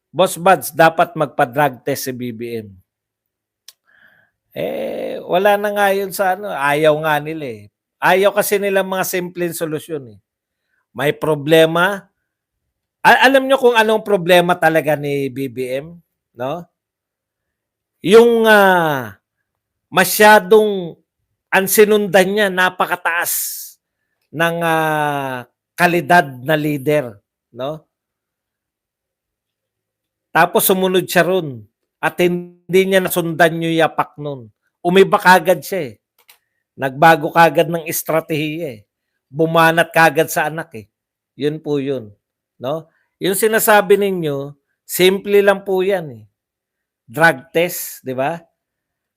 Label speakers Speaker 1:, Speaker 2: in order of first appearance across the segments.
Speaker 1: Boss Buds, dapat magpa-drug test si BBM. Wala na nga yun sa ano, ayaw nga nila eh. Ayaw kasi nila mga simpleng solusyon eh. May problema. Alam nyo kung anong problema talaga ni BBM? No? Yung masyadong ang sinundan niya, napakataas ng kalidad na leader. No? Tapos sumunod siya ron. At hindi niya nasundan yung yapak nun. Umiba kagad siya eh. Nagbago kagad ng estratehiya eh. Bumanat kagad sa anak eh. Yun po yun. No? Yung sinasabi ninyo, simple lang po yan eh. Drug test, di ba?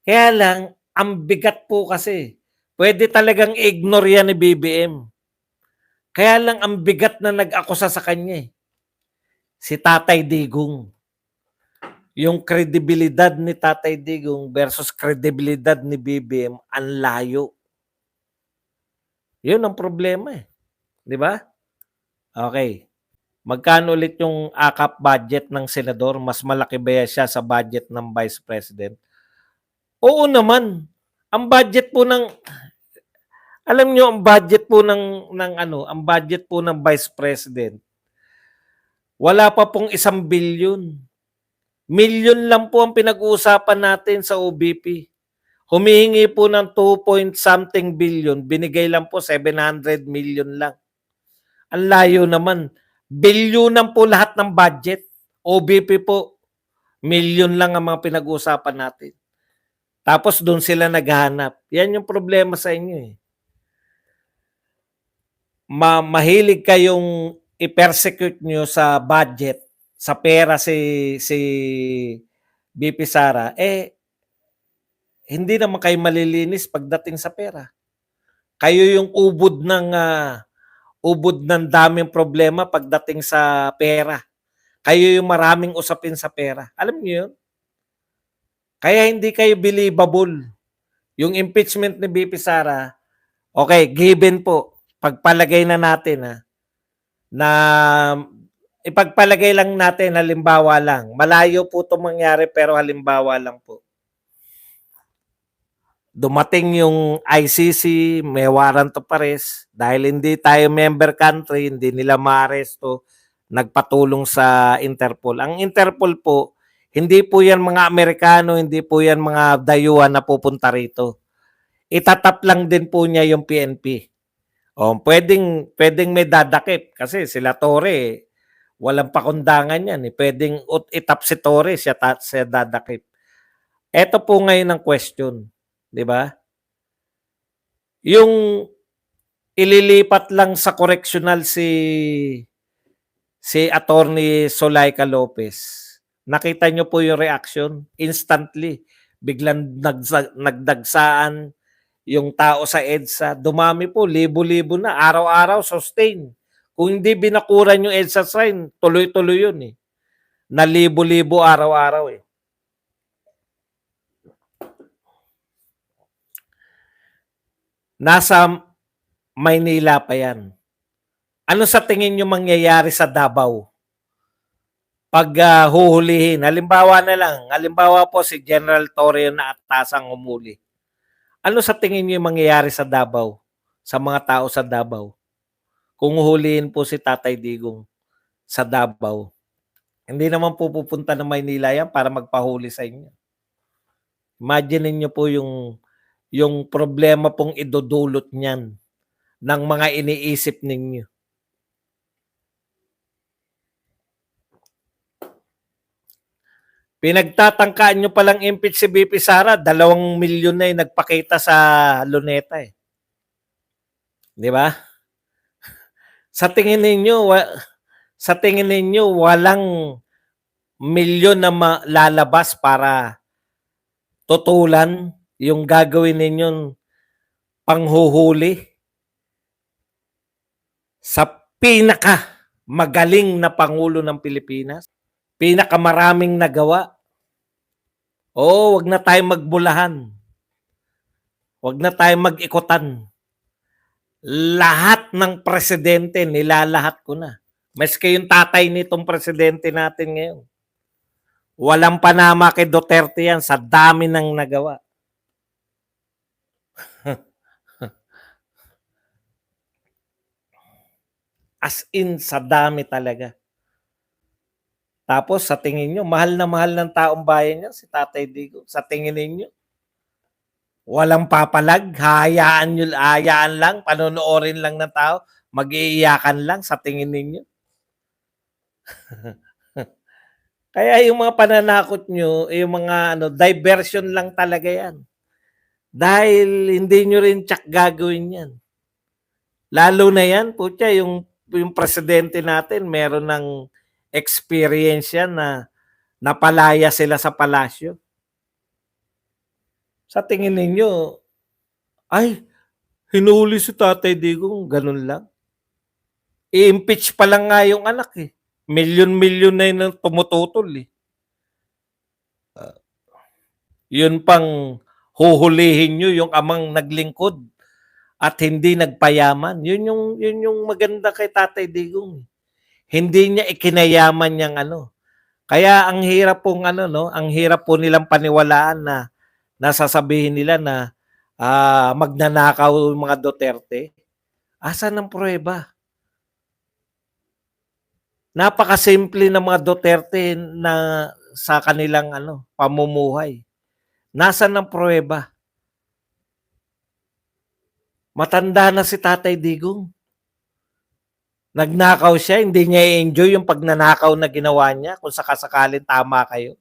Speaker 1: Kaya lang, ang bigat po kasi. Pwede talagang ignore yan ni BBM. Kaya lang ang bigat na nag-akusa sa kanya eh. Si Tatay Digong. Yung kredibilidad ni Tatay Digong versus kredibilidad ni BBM, ang layo. Yun ang problema eh. Di ba? Okay. Magkano ulit yung AKAP budget ng senador? Mas malaki ba siya sa budget ng Vice President? Oo naman. Ang budget po ng alam niyo ang budget po ang budget po ng Vice President. Wala pa pong 1 billion. Milyon lang po ang pinag-uusapan natin sa OBP. Humihingi po ng 2 point something billion, binigay lang po 700 million lang. Ang layo naman. Bilyonan po lahat ng budget. OBP po, milyon lang ang mga pinag-uusapan natin. Tapos doon sila naghahanap. Yan yung problema sa inyo eh. Mahilig kayong i-persecute nyo sa budget, sa pera si BP Sara, hindi naman kayo malilinis pagdating sa pera. Kayo yung ubod ng daming problema pagdating sa pera. Kayo yung maraming usapin sa pera. Alam niyo yun? Kaya hindi kayo believable. Yung impeachment ni BP Sara, okay, given po. Pagpalagay na natin na ipagpalagay lang natin, halimbawa lang. Malayo po itong mangyari pero halimbawa lang po. Dumating yung ICC, may warrant of arrest. Dahil hindi tayo member country, hindi nila maaresto, nagpatulong sa Interpol. Ang Interpol po, hindi po yan mga Amerikano, hindi po yan mga dayuhan na pupunta rito. Itatap lang din po niya yung PNP. Pwedeng may dadakip kasi sila Torre, walang pakundangan yan. Pwedeng itap si Torre, siya dadakip. Ito po ngayon ang question. Di ba? Yung ililipat lang sa correctional si Attorney Zulaika Lopez. Nakita nyo po yung reaction? Instantly. Biglang nagdagsaan yung tao sa EDSA. Dumami po, libo-libo na. Araw-araw, sustain. Kung hindi binakuran yung EDSA sign, tuloy-tuloy yun eh. Na libo-libo araw-araw eh. Nasa Maynila pa yan. Ano sa tingin nyo mangyayari sa Davao? Pag huhulihin, halimbawa na lang, halimbawa po si General Torre na atasang umuli. Ano sa tingin nyo mangyayari sa Davao? Sa mga tao sa Davao? Kung huhulihin po si Tatay Digong sa Davao. Hindi naman po pupunta ng Maynila yan para magpahuli sa inyo. Imagine niyo po yung problema pong idudulot niyan ng mga iniisip ninyo. Pinagtatangkaan nyo palang impeach si BP Sara, 2 milyon na yung nagpakita sa Luneta eh. Di ba? Sa tingin ninyo walang milyon na lalabas para tutulan yung gagawin ninyong panghuhuli sa pinaka magaling na Pangulo ng Pilipinas, pinakamaraming nagawa. Wag na tayong magbulahan. Wag na tayong mag-ikutan. Lahat ng presidente, nilalahat ko na. Maski yung tatay nitong presidente natin ngayon. Walang panama kay Duterte yan sa dami ng nagawa. As in, sa dami talaga. Tapos sa tingin nyo, mahal na mahal ng taong bayan niya si Tatay Digong. Sa tingin ninyo, walang papalag, hayaan lang, panonoorin lang ng tao, mag-iiyakan lang sa tingin ninyo. Kaya yung mga pananakot nyo, yung mga diversion lang talaga yan. Dahil hindi nyo rin tsak gagawin yan. Lalo na yan, putya, yung presidente natin, meron ng experience yan na napalaya sila sa palasyo. Sa tingin ninyo, ay, hinuli si Tatay Digong, ganun lang. I-impeach pa lang nga yung anak eh. Milyon-milyon na yun tumututol eh. Yun pang huhulihin nyo yung amang naglingkod at hindi nagpayaman. Yun yung maganda kay Tatay Digong. Hindi niya ikinayaman yang Kaya ang hirap pong ang hirap po nilang paniwalaan na nasasabihin nila na magnanakaw yung mga Duterte. Asan ang pruweba? Napakasimple ng mga Duterte na sa kanilang pamumuhay. Nasaan ang pruweba? Matanda na si Tatay Digong. Nagnakaw siya, hindi niya i-enjoy yung pagnanakaw na ginawa niya kung sakasakalin tama kayo.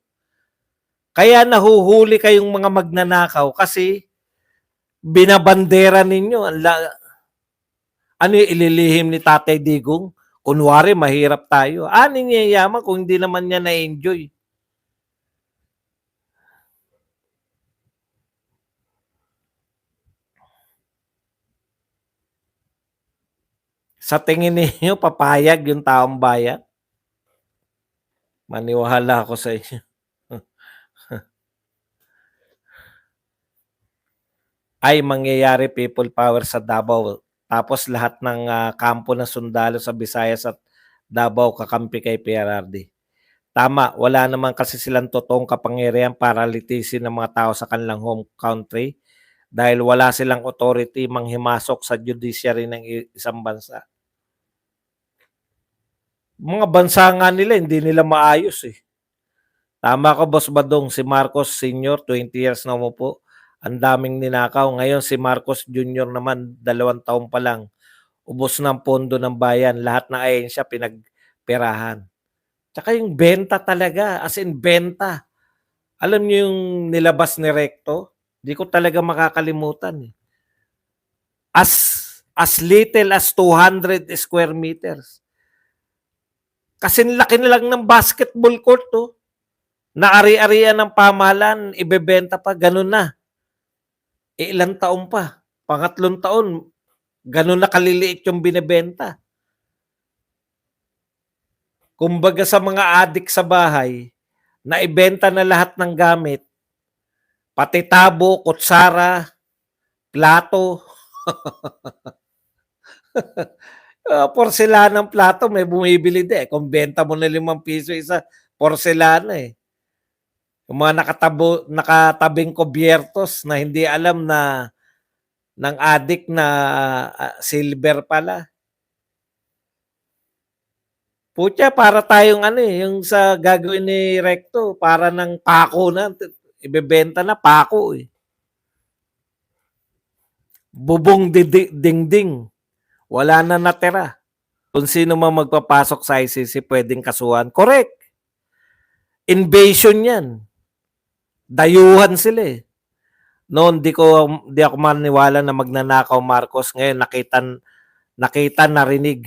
Speaker 1: Kaya nahuhuli kayong mga magnanakaw kasi binabandera ninyo. Ano yung ililihim ni Tatay Digong? Kunwari, mahirap tayo. Ano niya yaman kung hindi naman niya na-enjoy? Sa tingin niyo papayag yung taong bayan? Maniwala ako sa inyo. Ay mangyayari people power sa Davao. Tapos lahat ng kampo ng sundalo sa Visayas at Davao kakampi kay PRRD. Tama, wala naman kasi silang totoong kapangyarihan para litisin ng mga tao sa kanilang home country dahil wala silang authority manghimasok sa judiciary ng isang bansa. Mga bansa nga nila, hindi nila maayos eh. Tama ko, Boss Badong, si Marcos Sr., 20 years na umupo. Ang daming ninakaw. Ngayon si Marcos Jr. naman, 2 taon pa lang. Ubos ng pondo ng bayan. Lahat ng ahensya pinagperahan. Tsaka yung benta talaga, as in benta. Alam niyo yung nilabas ni Recto? Di ko talaga makakalimutan eh. As little as 200 square meters. Kasi laki na lang ng basketball court to. Naari-arian ng pamahalaan, ibebenta pa, ganun na. Ilang taon pa. Pangatlong taon, ganun na kaliliit yung binebenta. Kumbaga sa mga adik sa bahay, naibenta na lahat ng gamit, pati tabo, kutsara, plato. Porselanang plato, may bumibili din. Kung benta mo na 5 piso isa, porselana eh. Yung mga nakatabing kubyertos na hindi alam na ng adik na silver pala. Putya, para tayong yung sa gagawin ni Recto, para ng pako na, ibebenta na pako eh. Bubong dingding, wala na natira. Kung sino man magpapasok sa ICC, pwedeng kasuhan. Correct. Invasion yan. Dayuhan sila eh. Noon, di ako maniwala na magnanakaw Marcos. Ngayon, nakita, narinig.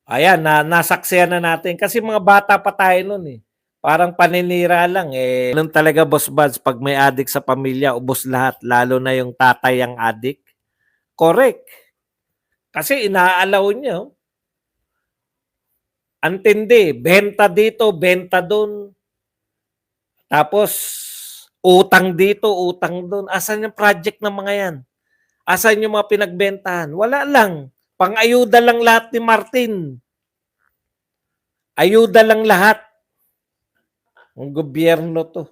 Speaker 1: Ayan, nasaksiyan na natin. Kasi mga bata pa tayo noon eh. Parang paninira lang eh. Ganun talaga, Boss Buds, pag may adik sa pamilya, ubos lahat. Lalo na yung tatay ang adik. Correct. Kasi inaalaw nyo. Antindi, benta dito, benta doon. Tapos, utang dito, utang doon. Asan yung project ng mga yan? Asan yung mga pinagbentahan? Wala lang. Pang-ayuda lang lahat ni Martin. Ayuda lang lahat. Ang gobyerno 'to,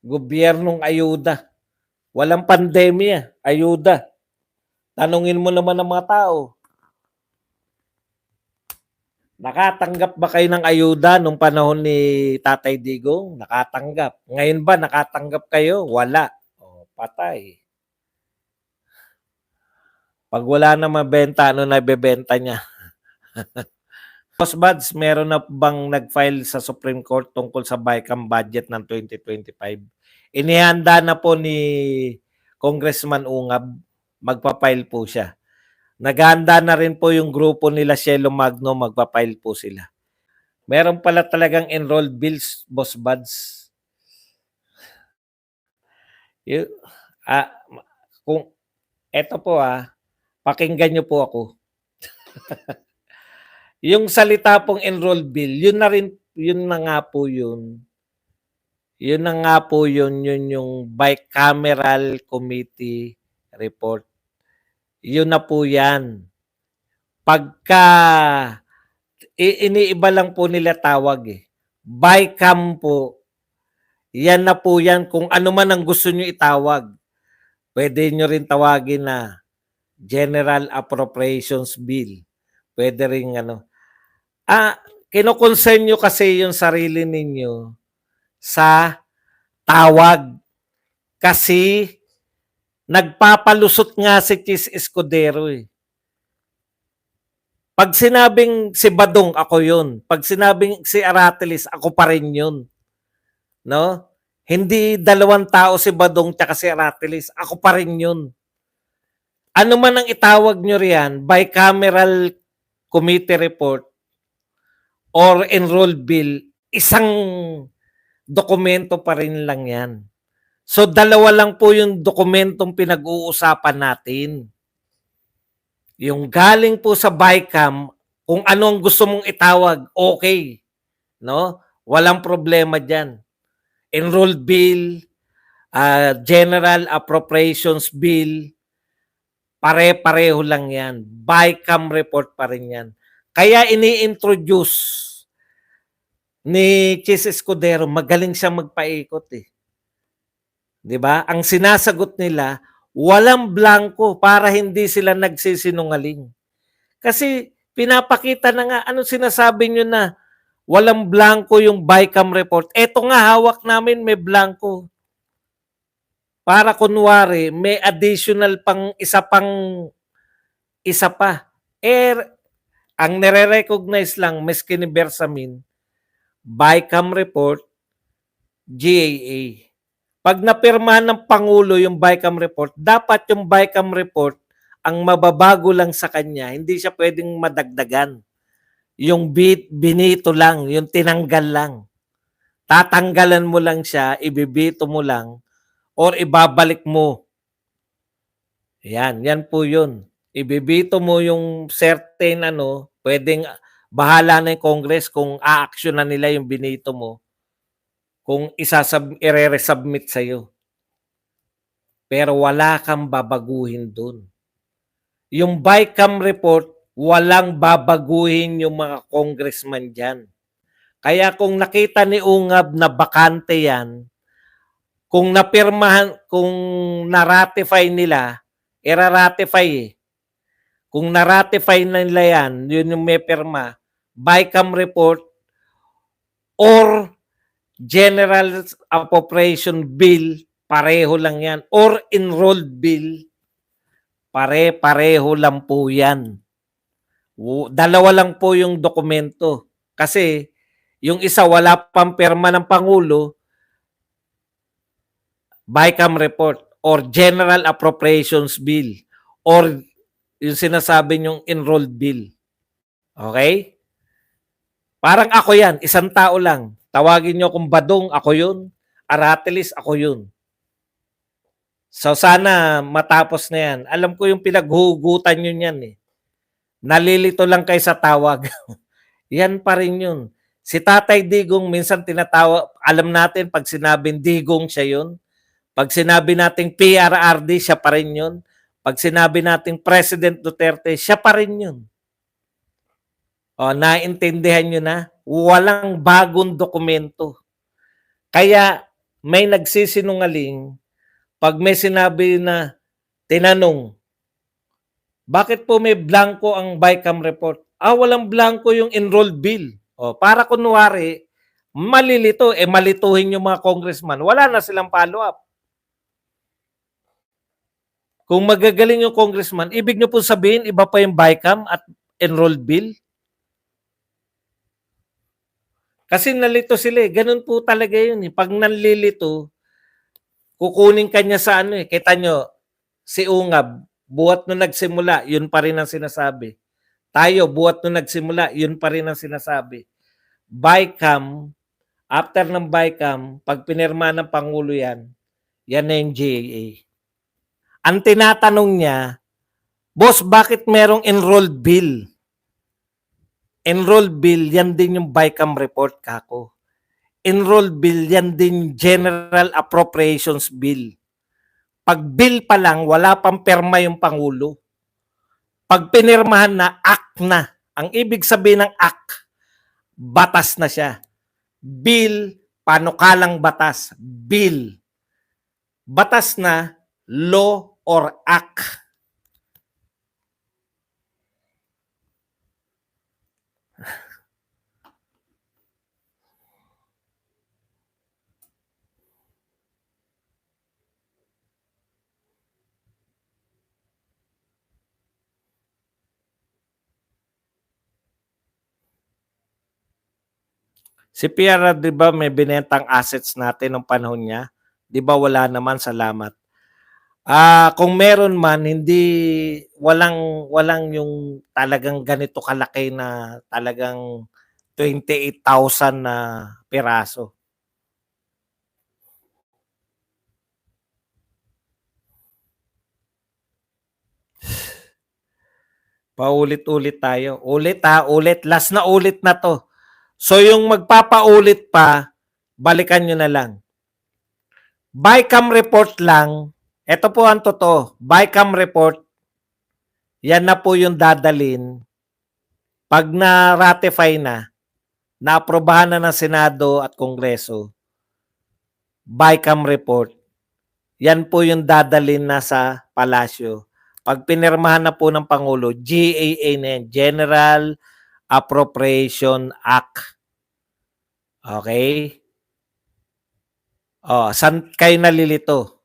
Speaker 1: gobyernong ayuda. Walang pandemya, ayuda. Tanungin mo naman ang mga tao, nakatanggap ba kayo ng ayuda nung panahon ni Tatay Digong? Nakatanggap. Ngayon ba nakatanggap kayo? Wala. Oh, patay. 'Pag wala na mabenta, ano na ibebenta niya? Boss Buds, meron na bang nag-file sa Supreme Court tungkol sa BICAM budget ng 2025? Inihanda na po ni Congressman Ungab, magpa-file po siya. Naghahanda na rin po yung grupo nila Cielo Magno, magpa-file po sila. Meron pala talagang enrolled bills, Boss Buds. Y- ah, kung eto po pakinggan niyo po ako. Yung salita pong enrolled bill, yun na rin, yun na nga po yun. Yun na nga po yun, yun yung bicameral committee report. Yun na po yan. Pagka, iniiba lang po nila tawag Bicam po. Yan na po yan. Kung ano man ang gusto nyo itawag, pwede nyo rin tawagin na General Appropriations Bill. Pwede rin kino-concern nyo kasi yung sarili ninyo sa tawag. Kasi nagpapalusot nga si Chis Escudero Pag sinabing si Badong, ako yun. Pag sinabing si Aratilis, ako pa rin yun. No? Hindi dalawang tao si Badong at si Aratilis. Ako pa rin yun. Ano man ang itawag nyo riyan, bicameral committee report or enrolled bill, isang dokumento pa rin lang yan. So, dalawa lang po yung dokumentong pinag-uusapan natin. Yung galing po sa BICAM, kung ano ang gusto mong itawag, okay. No? Walang problema dyan. Enrolled bill, General Appropriations Bill, pare-pareho lang yan. BICAM report pa rin yan. Kaya ini-introduce ni Chis Escudero, magaling siya magpaikot 'Di ba? Ang sinasagot nila, walang blanco para hindi sila nagsisinungaling. Kasi pinapakita na nga, ano sinasabi nyo na walang blanco yung BICAM report. Eto nga, hawak namin may blanco. Para kunwari, may additional isa pa. Ang nire-recognize lang, maski ni Bersamin, BICAM report, GAA. Pag napirmahan ng Pangulo yung BICAM report, dapat yung BICAM report ang mababago lang sa kanya, hindi siya pwedeng madagdagan. Yung binito lang, yung tinanggal lang. Tatanggalan mo lang siya, ibibito mo lang, or ibabalik mo. Yan po yun. Ibibito mo yung certain pwedeng bahala na yung Congress kung a-action na nila yung binito mo, kung i-resubmit sa'yo. Pero wala kang babaguhin dun. Yung BICAM report, walang babaguhin yung mga congressman dyan. Kaya kung nakita ni Ungab na bakante yan, kung napirmahan, kung na-ratify nila, ira-ratify Kung na-ratify nila yan, yun yung may pirma, BICAM report or General Appropriation Bill, pareho lang yan. Or enrolled bill, pare-pareho lang po yan. Dalawa lang po yung dokumento. Kasi yung isa wala pang pirma ng Pangulo, BICAM report or General Appropriations Bill or yung sinasabi nyong enrolled bill. Okay? Parang ako yan, isang tao lang. Tawagin nyo kung Badong, ako yun. Aratilis, ako yun. So sana matapos na yan. Alam ko yung pinaghugutan nyo yan Nalilito lang kayo sa tawag. Yan pa rin yun. Si Tatay Digong minsan tinatawag, alam natin pag sinabing Digong siya yun. Pag sinabi nating PRRD, siya pa rin yun. Pag sinabi nating President Duterte, siya pa rin yun. O, naintindihan nyo na? Walang bagong dokumento. Kaya may nagsisinungaling pag may sinabi na tinanong, bakit po may blanco ang BICAM report? Walang blanco yung enrolled bill. Para kunwari, malilito, malituhin yung mga congressman. Wala na silang follow-up. Kung magagaling yung congressman, ibig nyo po sabihin, iba pa yung BICAM at enrolled bill? Kasi nalito sila eh. Ganun po talaga yun eh. Pag nanlilito, kukunin kanya sa ano eh. Kita nyo, si Ungab, buhat nung nagsimula, yun pa rin ang sinasabi. Tayo, buhat nung nagsimula, yun pa rin ang sinasabi. BICAM, after ng BICAM, pag pinirma ng Pangulo yan na yung GAA. Ang tinatanong niya, boss, bakit merong enrolled bill? Enrolled bill, yan din yung BICAM report, kako. Enrolled bill, yan din General Appropriations Bill. Pag bill pa lang, wala pang perma yung Pangulo. Pag pinirmahan na, act na. Ang ibig sabihin ng act, batas na siya. Bill, panukalang batas. Bill. Batas na, law or act. Si Pierre, di ba may binentang assets natin ng panahon niya? Di ba wala naman, salamat. Kung meron man, walang yung talagang ganito kalaki na talagang 28,000 na piraso. Paulit-ulit tayo. Ulit. Last na ulit na to. So yung magpapaulit pa, balikan nyo na lang. BICAM report lang, ito po ang totoo. BICAM report, yan na po yung dadalin. Pag na-ratify na, na-aprobahan na ng Senado at Kongreso, BICAM report, yan po yung dadalin na sa palasyo. Pag pinirmahan na po ng Pangulo, GAA na yan, General Appropriation Act. Okay? Saan kayo nalilito?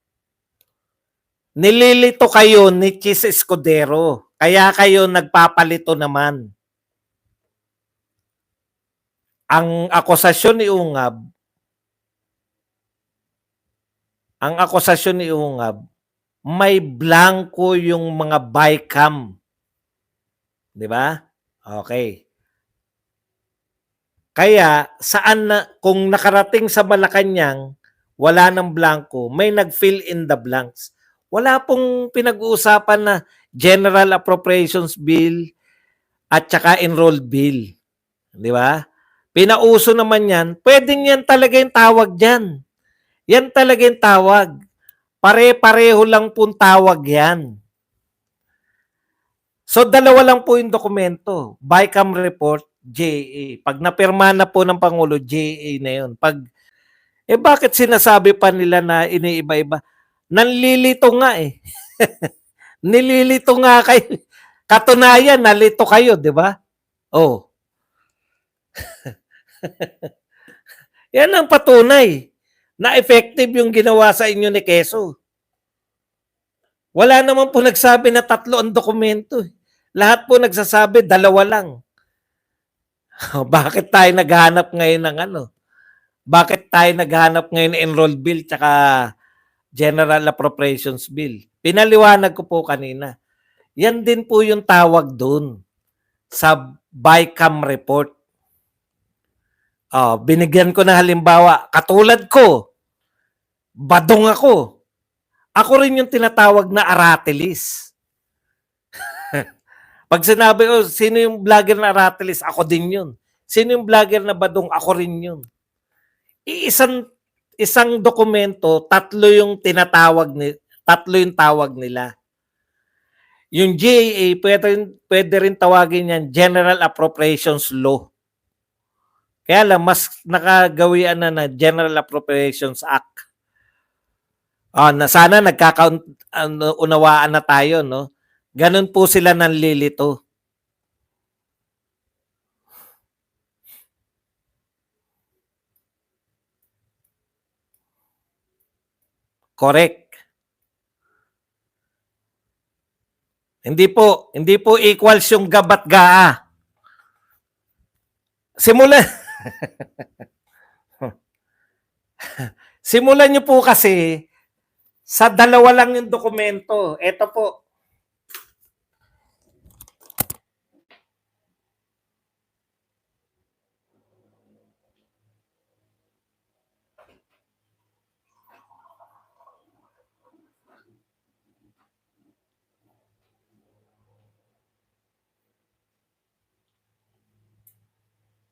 Speaker 1: Nililito kayo ni Chis Escudero. Kaya kayo nagpapalito naman. Ang akusasyon ni Ungab, may blanco yung mga BICAM. Di ba? Okay. Kaya saan na, kung nakarating sa Malacanang, wala ng blanco, may nag-fill in the blanks. Wala pong pinag-uusapan na General Appropriations Bill at saka Enrolled Bill. Di ba? Pinauso naman yan, pwedeng yan talaga yung tawag dyan. Yan talaga yung tawag. Pare-pareho lang pong tawag yan. So, dalawa lang po yung dokumento. BICAM report, JA. Pag napirma na po ng Pangulo, JA na yun. Bakit sinasabi pa nila na iniiba-iba? Nanlilito nga eh. Nililito nga kayo. Katunayan, nalito kayo, di ba? Yan ang patunay na effective yung ginawa sa inyo ni Quezon. Wala naman po nagsabi na 3 ang dokumento. Lahat po nagsasabi 2 lang. Bakit tayo naghahanap ngayon ng ano? Bakit tayo naghahanap ngayon ng enrolled bill tsaka General Appropriations Bill? Pinaliwanag ko po kanina. Yan din po yung tawag doon sa BICAM report. Binigyan ko ng halimbawa. Katulad ko, badong ako. Ako rin yung tinatawag na aratilis. Pag sinabi ko, sino yung vlogger na aratilis? Ako din yun. Sino yung vlogger na badong? Ako rin yun. Isang dokumento, 3 yung tawag nila. Yung GAA, pwede rin tawagin yan General Appropriations Law. Kaya lang, mas nakagawian na na General Appropriations Act. Na sana unawaan na tayo, no? Ganun po sila nanlilito. Correct. Hindi po equals yung gabat gaa. Simulan niyo po kasi sa dalawa lang yung dokumento. Ito po.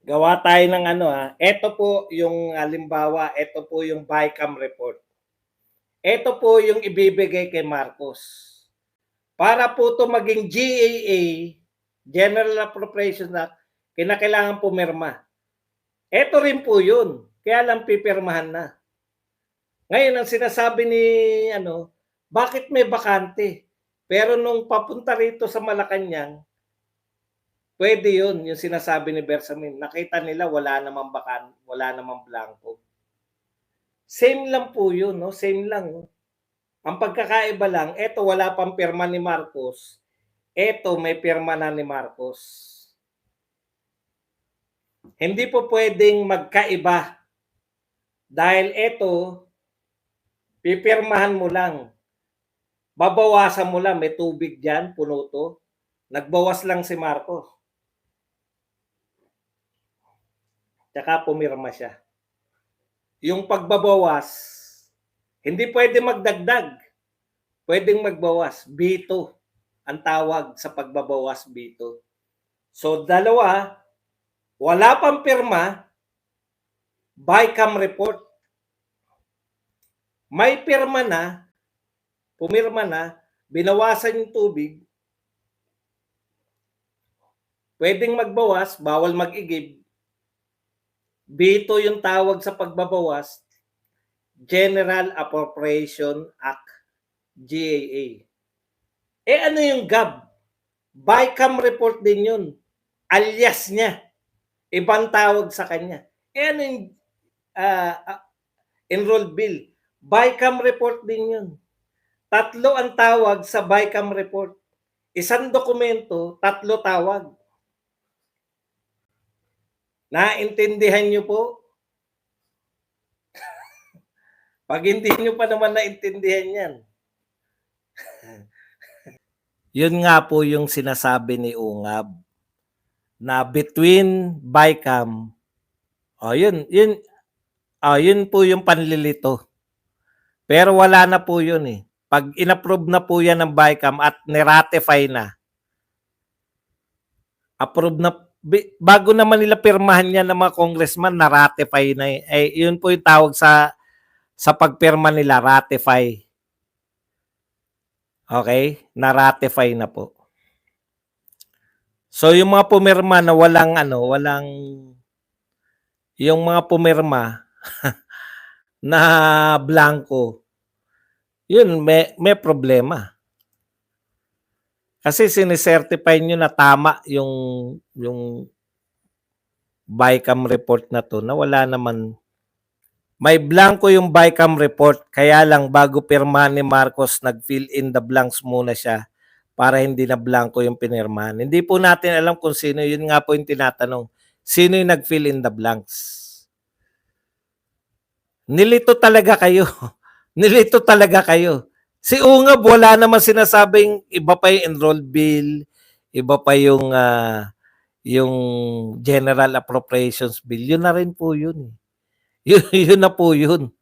Speaker 1: Gawa tayo ng ito po yung halimbawa, ito po yung BICAM report. Ito po yung ibibigay kay Marcos. Para po ito maging GAA, General Appropriations Act, kinakailangan pumirma. Ito rin po yun. Kaya lang pipirmahan na. Ngayon, ang sinasabi ni, bakit may bakante? Pero nung papunta rito sa Malacanang, pwede yun, yung sinasabi ni Bersamin. Nakita nila wala namang wala namang blanco. Same lang po yun, no? Same lang. No? Ang pagkakaiba lang, eto wala pang pirma ni Marcos. Eto may pirma na ni Marcos. Hindi po pwedeng magkaiba. Dahil eto, pipirmahan mo lang. Babawasan mo lang, may tubig dyan, puno to. Nagbawas lang si Marcos. Tsaka pumirma siya. Yung pagbabawas, hindi pwede magdagdag. Pwedeng magbawas. B2 ang tawag sa pagbabawas, B2. So, dalawa, wala pang pirma, BICAM report. May pirma na, pumirma na, binawasan yung tubig, pwedeng magbawas, bawal mag-igib. B2 yung tawag sa pagbabawas, General Appropriation Act, GAA. Ano yung GAB? BICAM report din yun. Alias niya. Ibang tawag sa kanya. Ano yung enrolled bill? BICAM report din yun. Tatlo ang tawag sa BICAM report. Isang dokumento, tatlo tawag. Naintindihan niyo po? Pag hindi niyo pa naman naintindihan yan. Yun nga po yung sinasabi ni Ungab na between BICAM, yun po yung panlilito. Pero wala na po yun eh. Pag inapprove na po yan ng BICAM at niratify na, approve na, bago naman nila pirmahan yan ng mga congressman, na-ratify na yun po yung tawag sa pagpirma nila, ratify. Okay? Na-ratify na po. So yung mga pumirma na walang yung mga pumirma na blanco, yun may problema. Kasi sinicertify nyo na tama yung BICAM report na to na wala naman. May blanco yung BICAM report, kaya lang bago pirma ni Marcos, nag-fill in the blanks muna siya para hindi na blanco yung pinirmahan. Hindi po natin alam kung sino, yun nga po yung tinatanong. Sino yung nag-fill in the blanks? Nilito talaga kayo. Nilito talaga kayo. Si Ungab, wala naman sinasabing iba pa yung enrolled bill, iba pa yung General Appropriations Bill. Yun na rin po yun. Yun na po yun.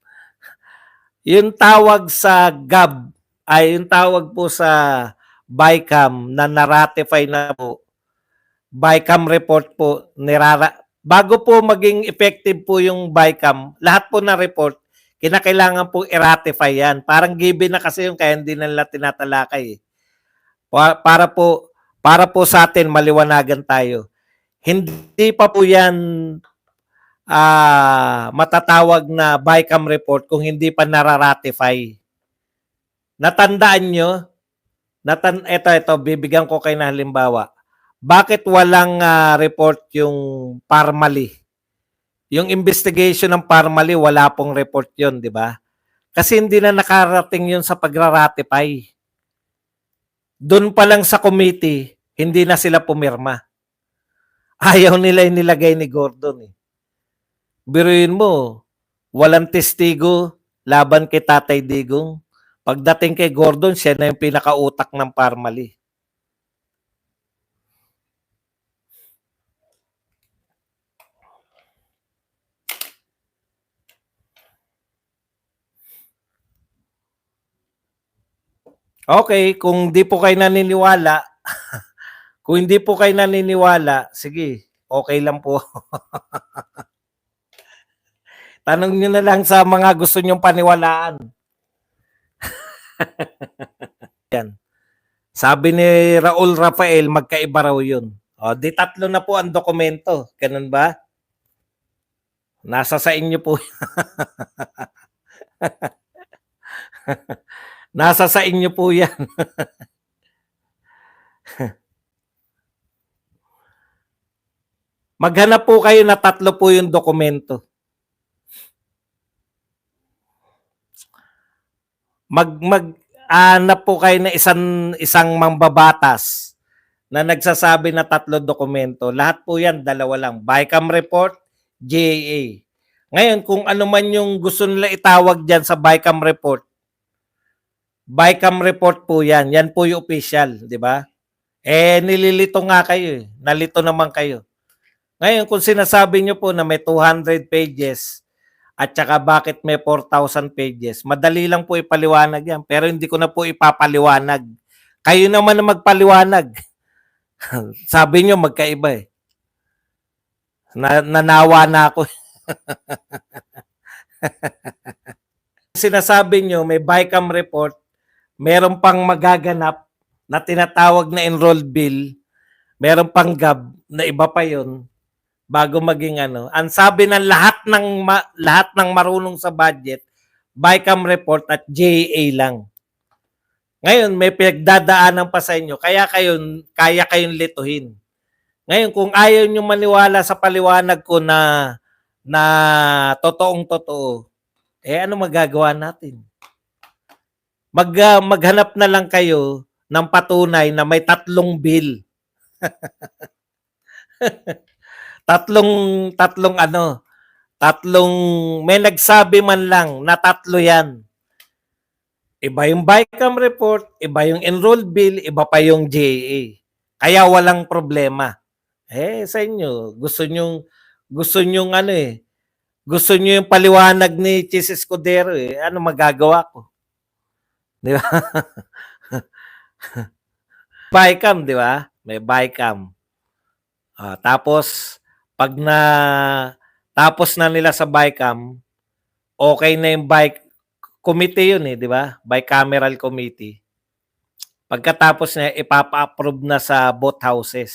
Speaker 1: Yung tawag sa GAB, yung tawag po sa BICAM na na-ratify na po. BICAM report po, bago po maging effective po yung BICAM, lahat po na report, kinakailangan po i-ratify yan. Parang given na kasi yung kaya hindi nila tinatalakay. Para po sa atin maliwanagan tayo. Hindi pa po yan matatawag na BICAM report kung hindi pa nararatify. Natandaan nyo? Ito, bibigyan ko kayo ng halimbawa. Bakit walang report yung Parmali? Yung investigation ng Parmali, wala pong report yun, di ba? Kasi hindi na nakarating yun sa pagra-ratify. Doon pa lang sa committee, hindi na sila pumirma. Ayaw nila inilagay ni Gordon. Biruin mo, walang testigo laban kay Tatay Digong. Pagdating kay Gordon, siya na yung pinakautak ng Parmali. Okay, kung di po kayo naniniwala, kung hindi po kayo naniniwala, sige, okay lang po. Tanong nyo na lang sa mga gusto nyong paniwalaan. Yan. Sabi ni Raul Rafael, magkaiba raw yun. O, di tatlo na po ang dokumento. Ganun ba? Nasa sa inyo po. Nasa sa inyo po yan. Maghanap po kayo na tatlo po yung dokumento. Hanap po kayo na isang mambabatas na nagsasabi na tatlo dokumento. Lahat po yan, dalawa lang. BICAM report, GAA. Ngayon, kung ano man yung gusto nila itawag dyan sa BICAM report po yan. Yan po yung official, di ba? Nililito nga kayo. Nalito naman kayo. Ngayon, kung sinasabi nyo po na may 200 pages at saka bakit may 4,000 pages, madali lang po ipaliwanag yan. Pero hindi ko na po ipapaliwanag. Kayo naman na magpaliwanag. Sabi nyo, magkaiba eh. Nanawa na ako. Sinasabi nyo, may BICAM report, meron pang magaganap na tinatawag na enrolled bill, meron pang GAB na iba pa yun, bago maging ano. Ang sabi ng lahat ng marunong sa budget, BICAM report at JA lang. Ngayon, may pinagdadaanan pa sa inyo, kaya kayong lituhin. Ngayon, kung ayaw nyo maniwala sa paliwanag ko na totoong-totoo, ano magagawa natin? Maghanap na lang kayo ng patunay na may tatlong bill. May nagsabi man lang na tatlo yan. Iba yung BICAM report, iba yung enrolled bill, iba pa yung JA. Kaya walang problema. Sa inyo, gusto nyo yung paliwanag ni Chis Escudero Ano magagawa ko? Di ba? BICAM, di ba? May BICAM. Tapos, pag tapos na nila sa BICAM, okay na yung committee yun di ba? Bicameral committee. Pagkatapos niya, ipapa-approve na sa both houses.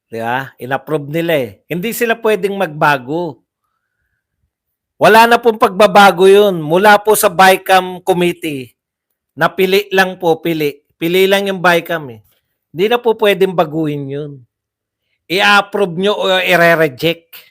Speaker 1: Di ba? In-approve nila Hindi sila pwedeng magbago. Wala na pong pagbabago yun. Mula po sa BICAM committee, napili lang po, pili lang yung BICAM Hindi na po pwedeng baguhin yun. I-approve nyo o i-reject.